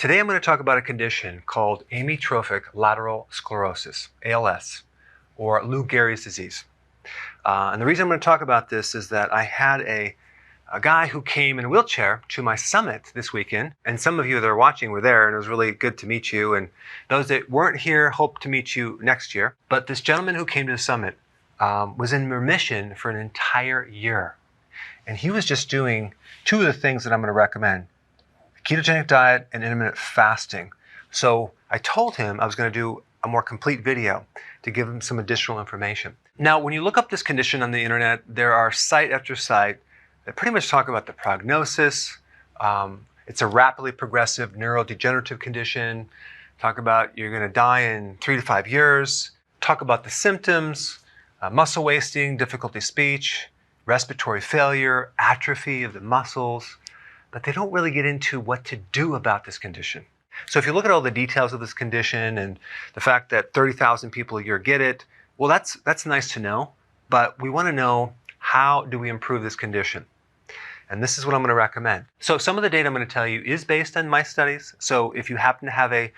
Today I'm going to talk about a condition called amyotrophic lateral sclerosis, ALS, or Lou Gehrig's disease. And the reason I'm going to talk about this is that I had a guy who came in a wheelchair to my summit this weekend, and some of you that are watching were there, and it was really good to meet you. And those that weren't here, hope to meet you next year. But this gentleman who came to the summit was in remission for an entire year. And he was just doing two of the things that I'm going to recommend: ketogenic diet and intermittent fasting. So I told him I was going to do a more complete video to give him some additional information. Now, when you look up this condition on the internet, there are site after site that pretty much talk about the prognosis. It's a rapidly progressive neurodegenerative condition. Talk about you're going to die in 3 to 5 years. Talk about the symptoms: muscle wasting, difficulty speech, respiratory failure, atrophy of the muscles. But they don't really get into what to do about this condition. So if you look at all the details of this condition and the fact that 30,000 people a year get it, well, that's nice to know, but we want to know, how do we improve this condition? And this is what I'm going to recommend. So some of the data I'm going to tell you is based on mice studies. So if you happen to have a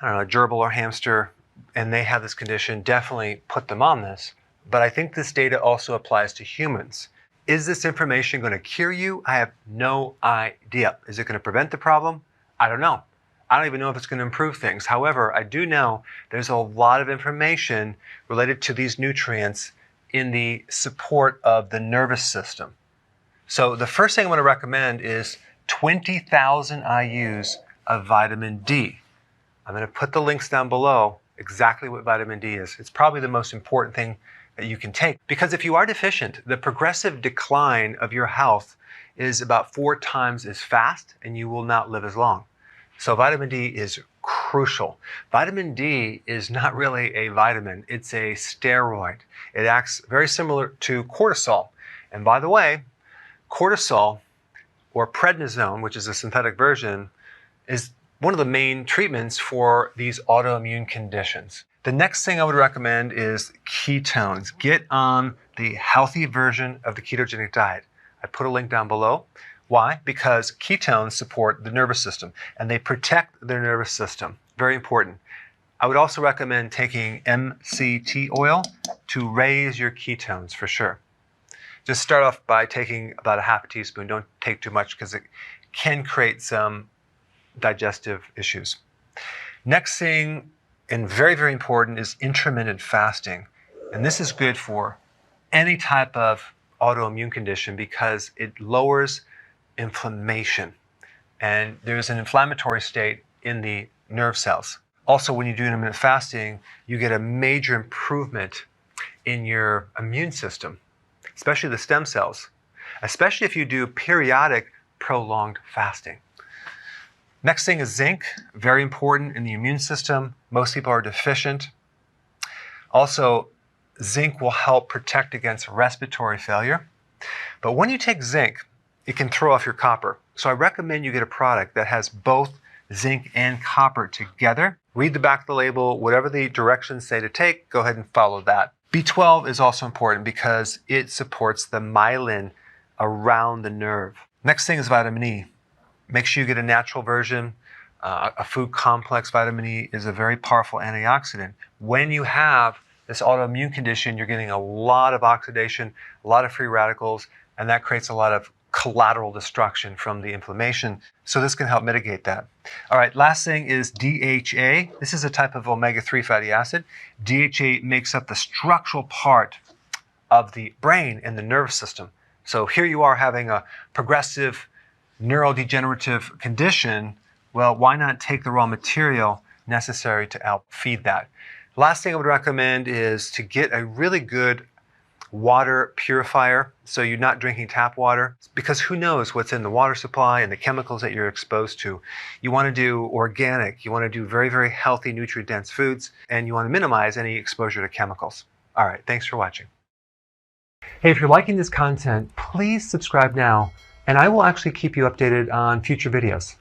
gerbil or hamster and they have this condition, definitely put them on this. But I think this data also applies to humans. Is this information going to cure you? I have no idea. Is it going to prevent the problem? I don't know. I don't even know if it's going to improve things. However, I do know there's a lot of information related to these nutrients in the support of the nervous system. So the first thing I'm going to recommend is 20,000 IUs of vitamin D. I'm going to put the links down below exactly what vitamin D is. It's probably the most important thing that you can take, because if you are deficient, the progressive decline of your health is about 4 times as fast, and you will not live as long. So vitamin D is crucial. Vitamin D is not really a vitamin, it's a steroid. It acts very similar to cortisol. And by the way, cortisol, or prednisone, which is a synthetic version, is one of the main treatments for these autoimmune conditions. The next thing I would recommend is ketones. Get on the healthy version of the ketogenic diet. I put a link down below. Why? Because ketones support the nervous system and they protect the nervous system. Very important. I would also recommend taking MCT oil to raise your ketones for sure. Just start off by taking about a half a teaspoon. Don't take too much because it can create some digestive issues. Next thing, and very, very important, is intermittent fasting. And this is good for any type of autoimmune condition because it lowers inflammation. And there's an inflammatory state in the nerve cells. Also, when you do intermittent fasting, you get a major improvement in your immune system, especially the stem cells, especially if you do periodic prolonged fasting. Next thing is zinc, very important in the immune system. Most people are deficient. Also, zinc will help protect against respiratory failure. But when you take zinc, it can throw off your copper. So I recommend you get a product that has both zinc and copper together. Read the back of the label. Whatever the directions say to take, go ahead and follow that. B12 is also important because it supports the myelin around the nerve. Next thing is vitamin E. Make sure you get a natural version. A food complex vitamin E is a very powerful antioxidant. When you have this autoimmune condition, you're getting a lot of oxidation, a lot of free radicals, and that creates a lot of collateral destruction from the inflammation. So this can help mitigate that. All right, last thing is DHA. This is a type of omega-3 fatty acid. DHA makes up the structural part of the brain and the nervous system. So here you are having a progressive neurodegenerative condition. Well, why not take the raw material necessary to help feed that? Last thing I would recommend is to get a really good water purifier, so you're not drinking tap water, because who knows what's in the water supply and the chemicals that you're exposed to. You want to do organic, you want to do very, very healthy, nutrient-dense foods, and you want to minimize any exposure to chemicals. All right, thanks for watching. Hey, if you're liking this content, please subscribe now, and I will actually keep you updated on future videos.